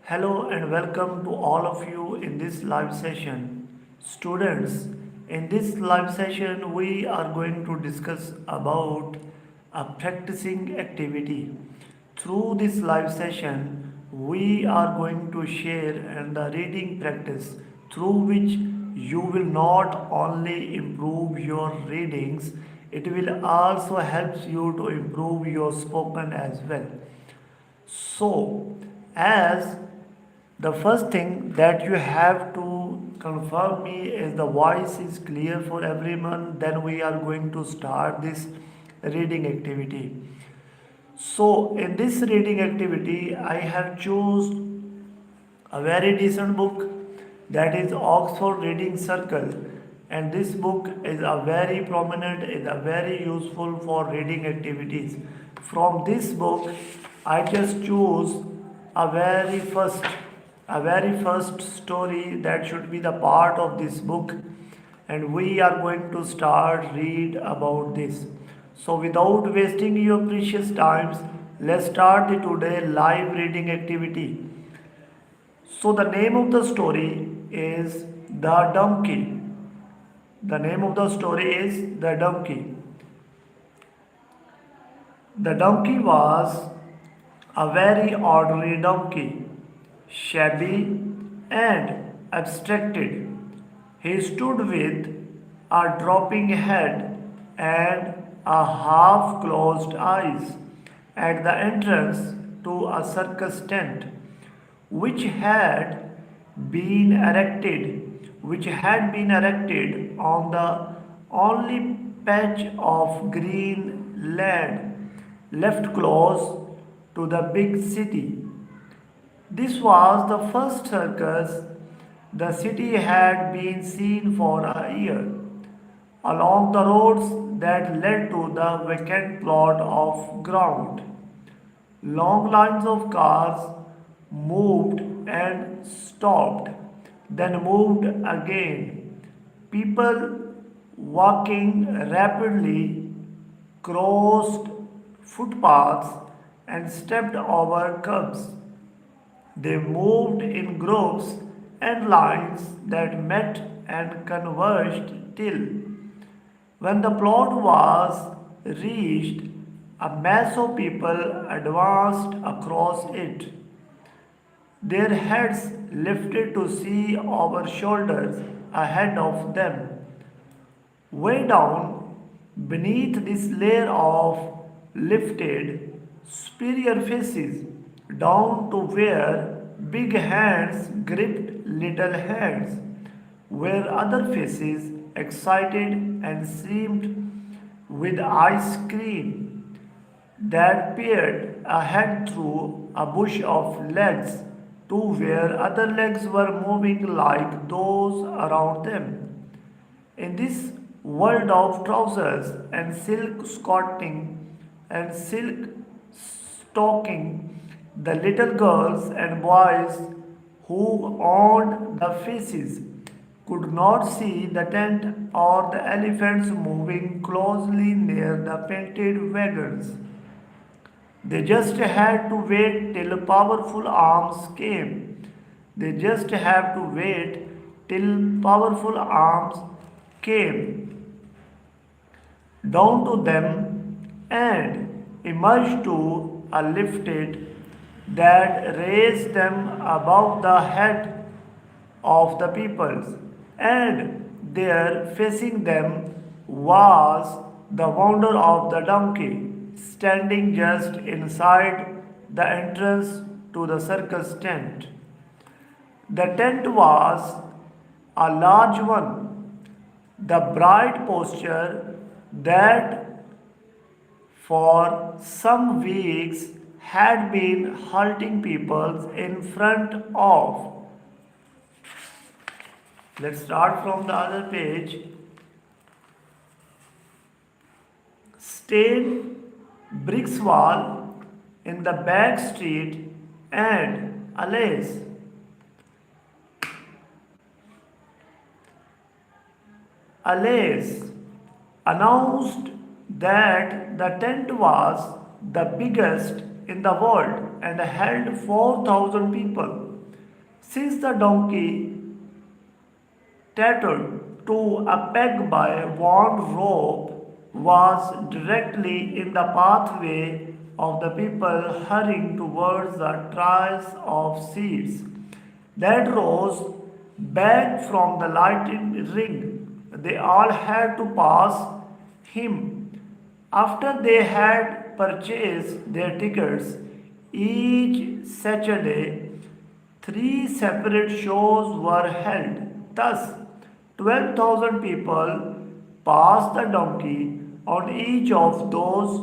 Hello and welcome to all of you in this live session. Students, in this live session we are going to discuss about a practicing activity. Through this live session, we are going to share and the reading practice through which you will not only improve your readings, it will also help you to improve your spoken as well. So, as the first thing that you have to confirm me is the voice is clear for everyone, then we are going to start this reading activity. So, in this reading activity, I have chosen a very decent book that is Oxford Reading Circle, and this book is a very prominent, is a very useful for reading activities. From this book I just choose a very first a very first story that should be the part of this book, and we are going to start read about this. So without wasting your precious times, let's start the today live reading activity. So the name of the story is The Donkey. The name of the story is The Donkey. The donkey was a very ordinary donkey, shabby and abstracted. He stood with a dropping head and a half closed eyes at the entrance to a circus tent which had been erected on the only patch of green land left close to the big city. This was the first circus the city had been seen for a year. Along the roads that led to the vacant plot of ground, long lines of cars moved and stopped, then moved again. People walking rapidly crossed footpaths and stepped over curbs. They moved in groups and lines that met and converged till, when the plot was reached, a mass of people advanced across it, their heads lifted to see over shoulders ahead of them. Way down beneath this layer of lifted, superior faces, down to where big hands gripped little hands, where other faces, excited and seamed with ice cream, that peered ahead through a bush of legs to where other legs were moving like those around them. In this world of trousers and silk skirting and silk stocking, the little girls and boys who owned the faces could not see the tent or the elephants moving closely near the painted wagons. They just had to wait till powerful arms came. They just have to wait till powerful arms came down to them and emerged to a lifted that raised them above the head of the peoples, and there facing them was the wonder of the donkey, standing just inside the entrance to the circus tent. The tent was a large one, the bright posture that for some weeks had been halting people in front of. Let's start from the other page. Stayed bricks wall in the back street, and Alice announced that the tent was the biggest in the world and held 4,000 people. Since the donkey tethered to a peg by a worn rope was directly in the pathway of the people hurrying towards the trails of seeds that rose back from the lighted ring. They all had to pass him. After they had purchased their tickets, each Saturday three separate shows were held. Thus, 12,000 people passed the donkey on each of those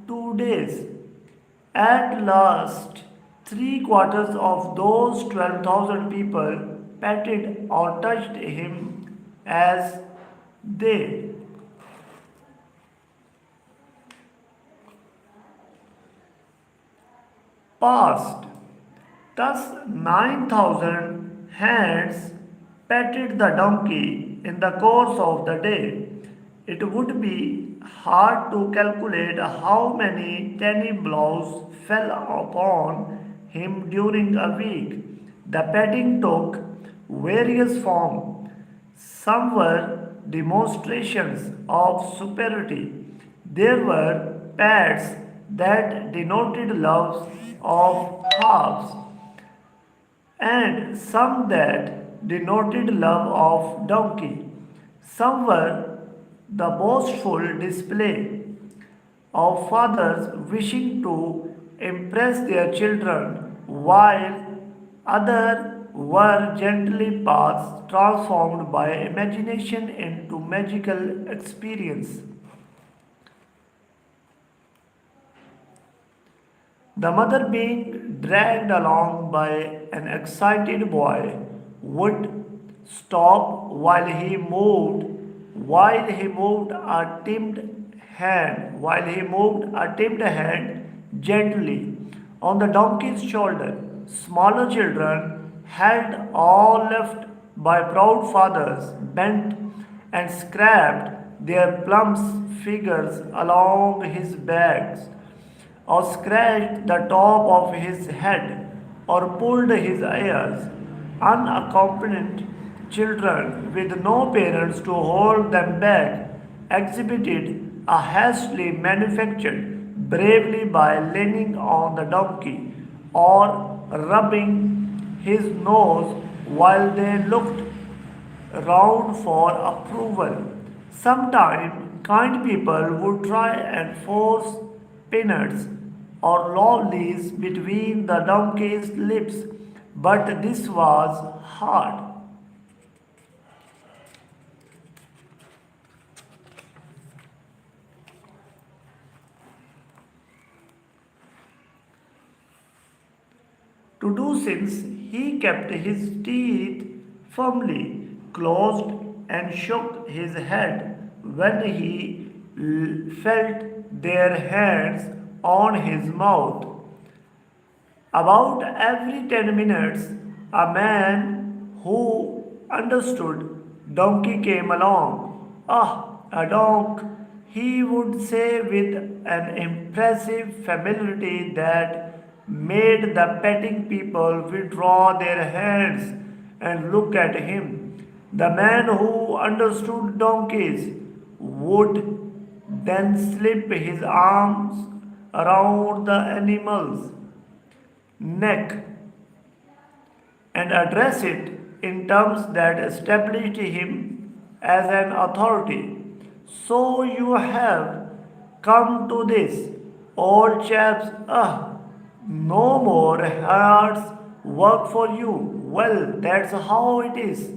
2 days. At last, three quarters of those 12,000 people petted or touched him as they passed. Thus, 9,000 hands petted the donkey in the course of the day. It would be hard to calculate how many tiny blows fell upon him during a week. The petting took various forms. Some were demonstrations of superiority. There were pats that denoted loves of halves, and some that denoted love of donkey. Some were the boastful display of fathers wishing to impress their children, while others were gently paths transformed by imagination into magical experience. The mother, being dragged along by an excited boy, would stop while he moved a timid hand gently on the donkey's shoulder. Smaller children, held all left by proud fathers, bent and scraped their plump fingers along his back, or scratched the top of his head, or pulled his ears. Unaccompanied children, with no parents to hold them back, exhibited a hastily manufactured bravery by leaning on the donkey or rubbing his nose while they looked round for approval. Sometimes kind people would try and force peanuts or lollies between the donkey's lips, but this was hard. To do since he kept his teeth firmly closed and shook his head when he felt their hands on his mouth. About every 10 minutes, a man who understood donkey came along. Ah, a donk, he would say with an impressive familiarity that made the petting people withdraw their hands and look at him. The man who understood donkeys would then slip his arms around the animal's neck and address it in terms that established him as an authority. So you have come to this, old chaps. Ah, no more hard work for you. Well, that's how it is.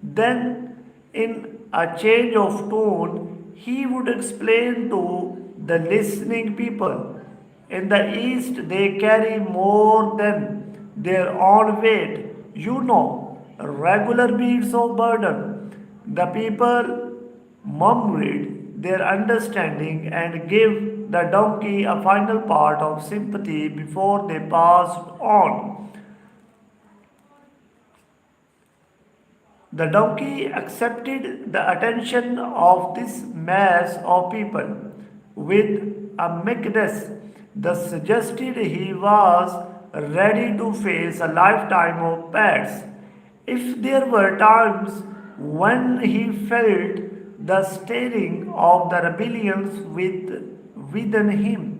Then, in a change of tone, he would explain to the listening people. In the East, they carry more than their own weight. You know, regular beads of burden. The people murmured their understanding and gave the donkey a final part of sympathy before they passed on. The donkey accepted the attention of this mass of people with a meekness that suggested he was ready to face a lifetime of pets. If there were times when he felt the stirring of the rebellions within him,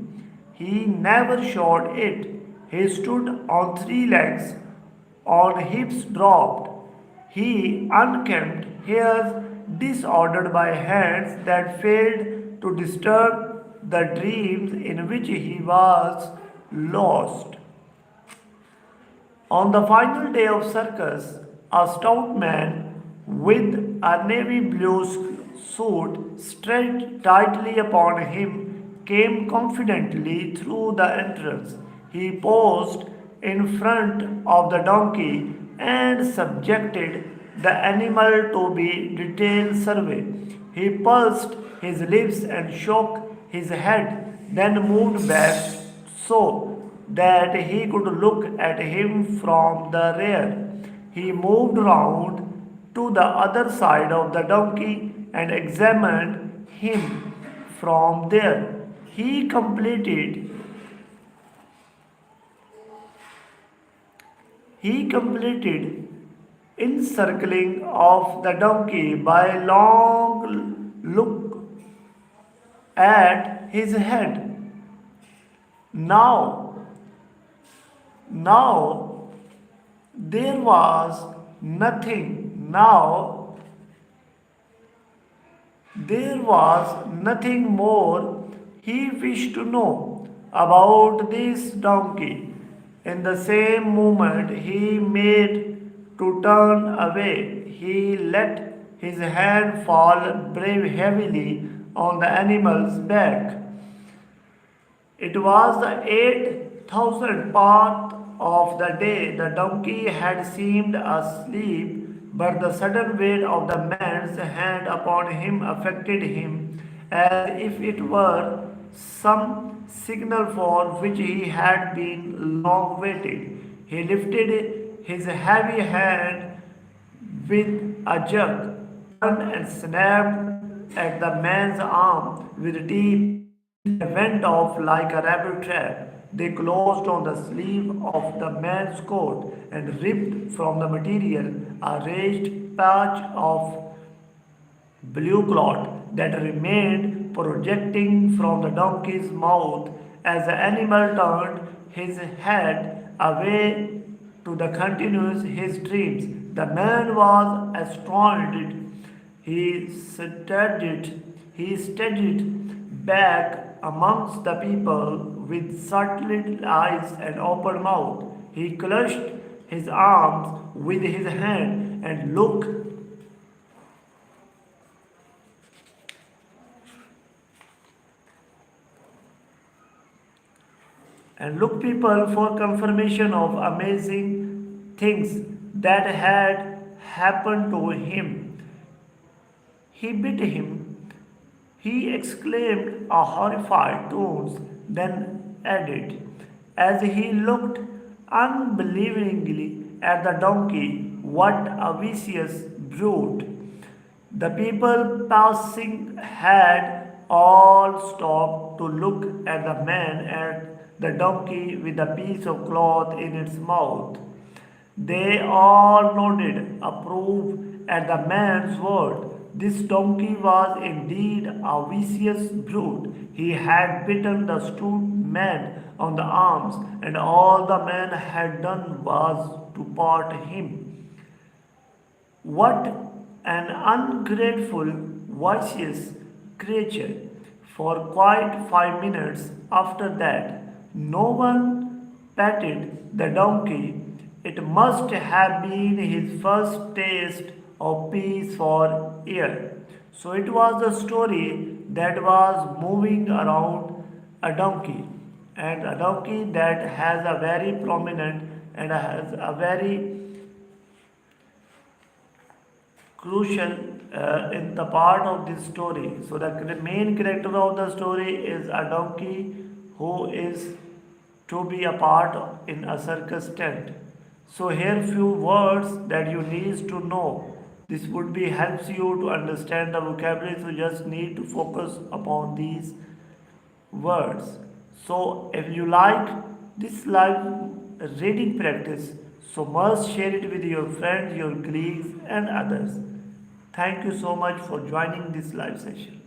he never showed it. He stood on three legs, on hips dropped. He unkempt hairs disordered by hands that failed to disturb the dreams in which he was lost. On the final day of circus, a stout man with a navy blue suit stretched tightly upon him came confidently through the entrance. He paused in front of the donkey and subjected the animal to be detailed survey. He pursed his lips and shook his head, then moved back so that he could look at him from the rear. He moved round to the other side of the donkey and examined him from there. He completed he completed encircling of the donkey by a long look at his head. Now, now there was nothing. Now there was nothing more he wished to know about this donkey. In the same moment he made to turn away, he let his hand fall brave heavily on the animal's back. It was the 8,000th part of the day. The donkey had seemed asleep, but the sudden weight of the man's hand upon him affected him as if it were some signal for which he had been long waiting. He lifted his heavy hand with a jerk, turned and snapped at the man's arm with teeth. They went off like a rabbit trap. They closed on the sleeve of the man's coat and ripped from the material a raised patch of blue cloth that remained projecting from the donkey's mouth as the animal turned his head away to the continuous his dreams. The man was astounded. He studied back amongst the people with startled eyes and open mouth. He clutched his arms with his hand and looked people for confirmation of amazing things that had happened to him. He bit him, he exclaimed a horrified tones, then added, as he looked unbelievingly at the donkey, what a vicious brute! The people passing had all stopped to look at the man at the donkey with a piece of cloth in its mouth. They all nodded, approved at the man's word. This donkey was indeed a vicious brute. He had bitten the stout man on the arms, and all the man had done was to part him. What an ungrateful, vicious creature! For quite 5 minutes after that, no one petted the donkey. It must have been his first taste of peace for years. So it was the story that was moving around a donkey, and a donkey that has a very prominent and has a very crucial in the part of this story. So the main character of the story is a donkey who is to be a part in a circus tent. So here few words that you need to know. This would be helps you to understand the vocabulary. So just need to focus upon these words. So if you like this live reading practice, So must share it with your friends, your colleagues, and others. Thank you so much for joining this live session.